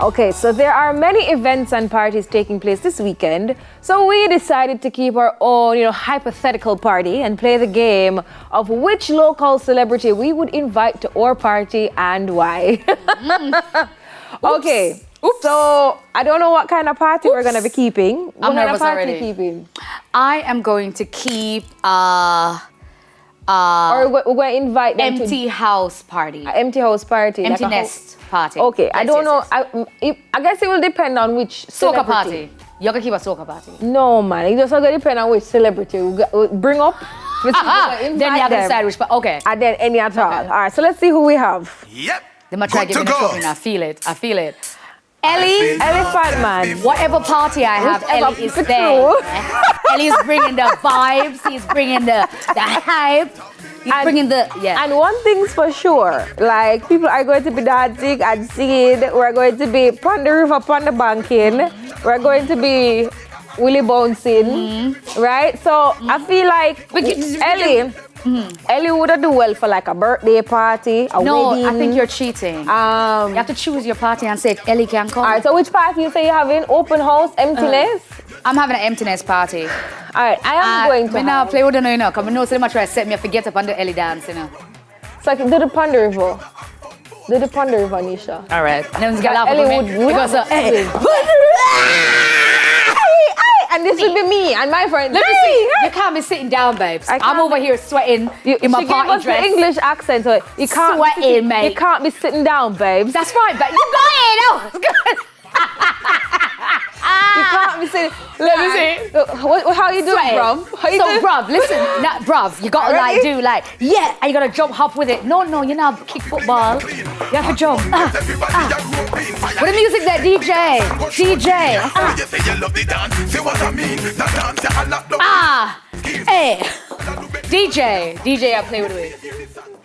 Okay, so there are many events and parties taking place this weekend. So we decided to keep our own, hypothetical party and play the game of which local celebrity we would invite to our party and why. Okay. Oops. So I don't know what kind of party we're gonna be keeping. What I'm kind nervous of party already. keeping? I am going to keep or we're going to invite them empty house party. to empty house party. Empty like nest party. Okay, Yes, I don't know. yes. I guess it will depend on which Soca celebrity. party. You're gonna keep a soca party. No, man. It just gonna depend on which celebrity we bring up. Then you have to decide which. Okay. And then any at all. Okay. All right. So let's see who we have. Yep. They might try to give me the trouble. I feel it. I feel it. Ellie. Elephant Man. Whatever party I have, Whichever Ellie is fit there. you. Ellie's bringing the vibes. He's bringing the hype. He's bringing the And one thing's for sure, like people are going to be dancing and singing. We're going to be on the river, on the banking. We're going to be willy bouncing, right? So I feel like Ellie would do well for like a birthday party, a wedding. I think you're cheating. You have to choose your party and say Ellie can come. All right. So which party you say you're having? Open house, emptiness. I'm having an emptiness party. All right. I am going to. now play with them, because I know so much try to set me up to get up and do Ellie dance, So I can do the Pond River. Do the Pond River, Nisha. All right. And then get laugh Ellie at me would because and this would be me and my friend. let me see. You can't be sitting down, babes. I'm over here sweating in my she party gave us dress. the English accent, so you can't Sweating, mate. You can't be sitting down, babes. That's right, but you got it. That was good. You can't be sitting. Let me see. How you doing, Sweating. bruv? How you doing? bruv, listen, bruv, you gotta Ready? do and you gotta jump hop with it. No, you're not kick football. You have to jump. With the music there, DJ. Hey. DJ, I play with it.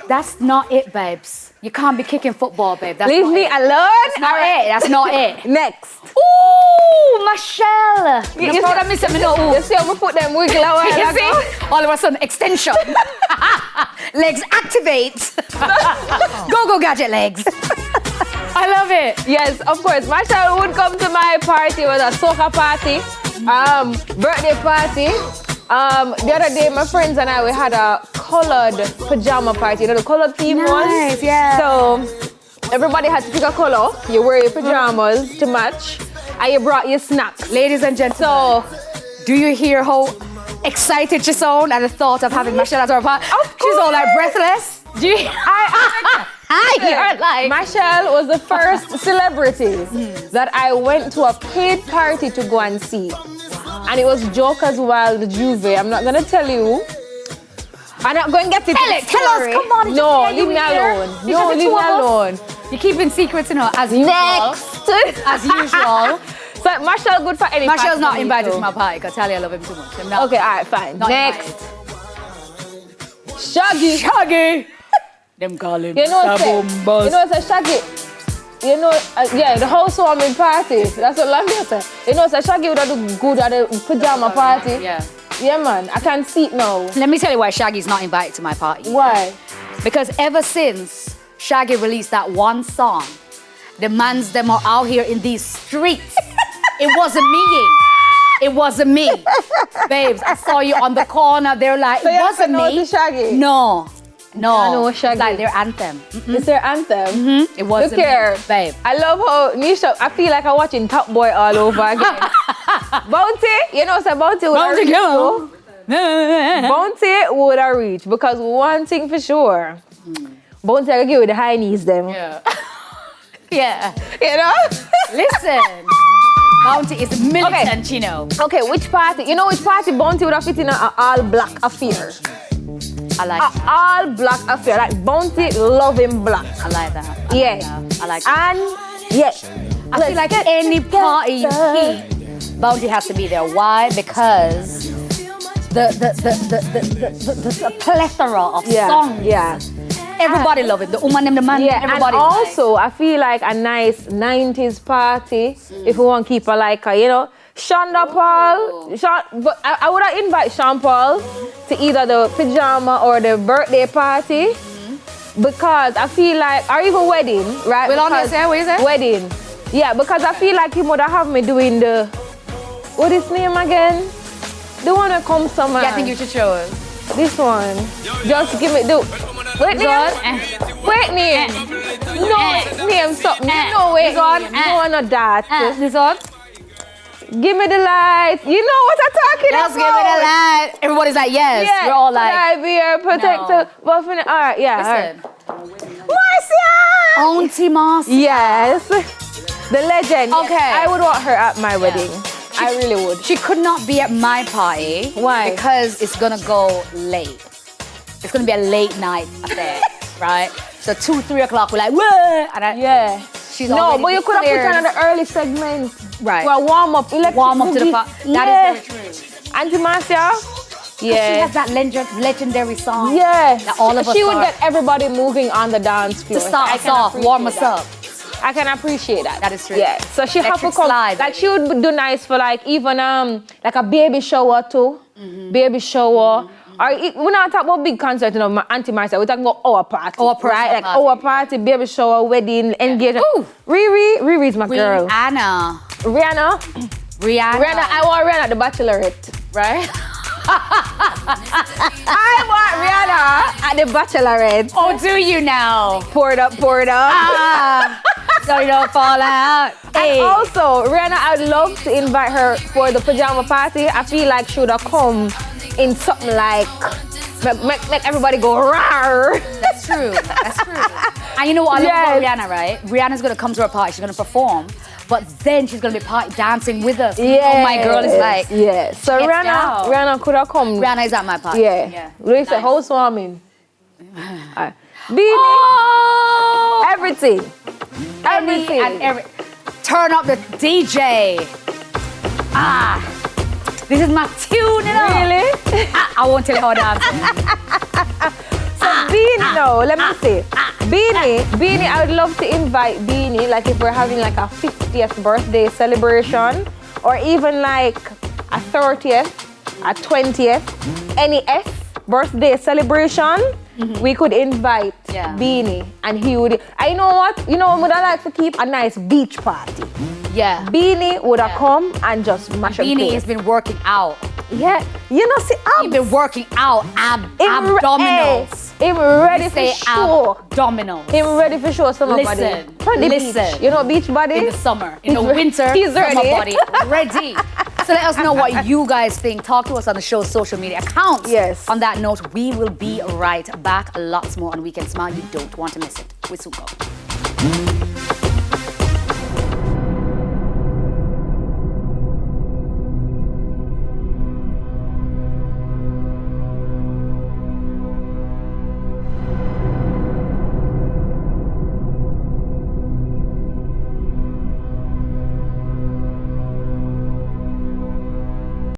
That's not it, babes. You can't be kicking football, babe. That's Leave not me it. alone. That's not it. Next. Ooh, Michelle. You proud of me? Say me no. You see how my foot them wiggle away? You see? All of a sudden, extension. Legs activate. Go, gadget legs. I love it. Yes, of course. Marshall would come to my party. It was a soca party, birthday party. The other day, my friends and we had a colored pajama party. The colored theme Nice, one. yeah. So everybody had to pick a color. You wear your pajamas to match, and you brought your snacks. Ladies and gentlemen, So, do you hear how excited she sound at the thought of having Michelle as our party? She's all like breathless. Do you? You're like Michelle was the first celebrity that I went to a paid party to go and see. And it was Joker's Wild Juve. I'm not going to tell you. I'm not going to get it. Tell us, come on. No, leave me alone. No, leave me alone. You're keeping secrets, as usual. Next. As usual. So, Marshall good for any Marshall's party not for me invited too. to my party because Talia love him too much. Okay, all right, fine. Not Next. Shaggy. Them call him You know it's a Shaggy. The housewarming party. That's what Lambia said. It's a Shaggy would do good at the pajama party. Yeah. Yeah, man. I can see it now. Let me tell you why Shaggy's not invited to my party. Why? Because ever since Shaggy released that one song, the mans them are out here in these streets. It wasn't me. It wasn't me. Babes, I saw you on the corner. They're like, So it wasn't you have to know me. the Shaggy? No. I know Shaggy. It's like their anthem. It's their anthem. It wasn't Look here. me, babe. I love how Nisha, I feel like I'm watching Top Boy all over again. Bounty, Bounty would have reached. Too. Bounty would have reached because one thing for sure, Bounty I give you the high knees them. Yeah. Yeah. Listen. Bounty is militant, Okay, which party? Which party Bounty would have fit in an all-black affair? I like An all-black affair. Like Bounty loving black. I like that. I like that. And yeah. I feel like any party you keep, Bounty has to be there. Why? Because the plethora of songs. Yeah. Everybody love it. The woman and the man. Yeah, everybody. and also I feel like a nice 90s party if we want to keep Shonda Paul. But I would invite Sean Paul to either the pajama or the birthday party because I feel like, or even wedding, right? Well, on your say, what is it? Wedding. Yeah, because I feel like he would have me doing the, what is his name again? The one that comes somewhere. Yeah, I think you should show us. This one. Just give me the. Wait, name. Wait, name. No, name something. No, wait. This one. No, not that. This one. Give me the light. You know what I'm talking about. Just give me the light. Everybody's like, yes. Yeah. We're all like, Right, be a protector. All right, yeah. listen. Marcia! Auntie Marcia. Yes. The legend. Okay. I would want her at my wedding. I really would. She could not be at my party. Why? Because it's gonna go late. It's gonna be a late night affair, right? So 2, 3 o'clock, we're like, whoa! And Yeah. she's No, already but you could have put declared- her on the early segment. Right. Well, warm up. warm up to the party. That is very true. Auntie Marcia. She Yeah. has that legendary song. Yeah. That all of us She would are- get everybody moving on the dance floor. To start I us can off, appreciate warm us that. up. I can appreciate that. That is true. Yeah. So she have to Electric come. slide. Like she would do nice for like even like a baby shower too. Baby shower. Or we're not talking about big concert, you know, my Auntie Marcia. We're talking about our party. Our personal right? Like party. our party, baby shower, wedding, engagement. Ooh. Riri's my girl. Rihanna. Rihanna. I want Rihanna at the Bachelorette. Right? I want Rihanna at the Bachelorette. Oh, do you now? Pour it up. So you don't fall out. Hey. And also, Rihanna, I'd love to invite her for the pajama party. I feel like she would have come in something like, make everybody go rawr. That's true. That's true. And you know what I love about Rihanna, right? Rihanna's gonna come to our party. She's gonna perform, but then she's gonna be party dancing with us. Yeah. Oh, my girl is like, yeah. So Get down. Rihanna could have come. Rihanna is at my party. Yeah. Lisa, Nice. housewarming. Beanie, Oh, everything. Everything. and every. Turn up the DJ. This is my tune, you know. Really? I won't tell you how to dance. So Beanie, no, let me see. Beanie, I would love to invite Beanie, like if we're having like a 50th birthday celebration, or even like a 30th, a 20th, any F birthday celebration, we could invite Beanie, and he would. I know what? You know, would I like to keep a nice beach party? Yeah. Beanie would have come and just mash up. Beanie has been working out. Yeah, you know, see, He's been working out abdominals. Him ready for Say show. abdominals. Him ready for show some body. Listen, On the listen. beach. You know beach body? In the summer, in the He's re- winter, he's summer ready. body, ready. So let us know what you guys think. Talk to us on the show's social media accounts. Yes. On that note, we will be right back. Lots more on Weekend Smile. You don't want to miss it. We soon go.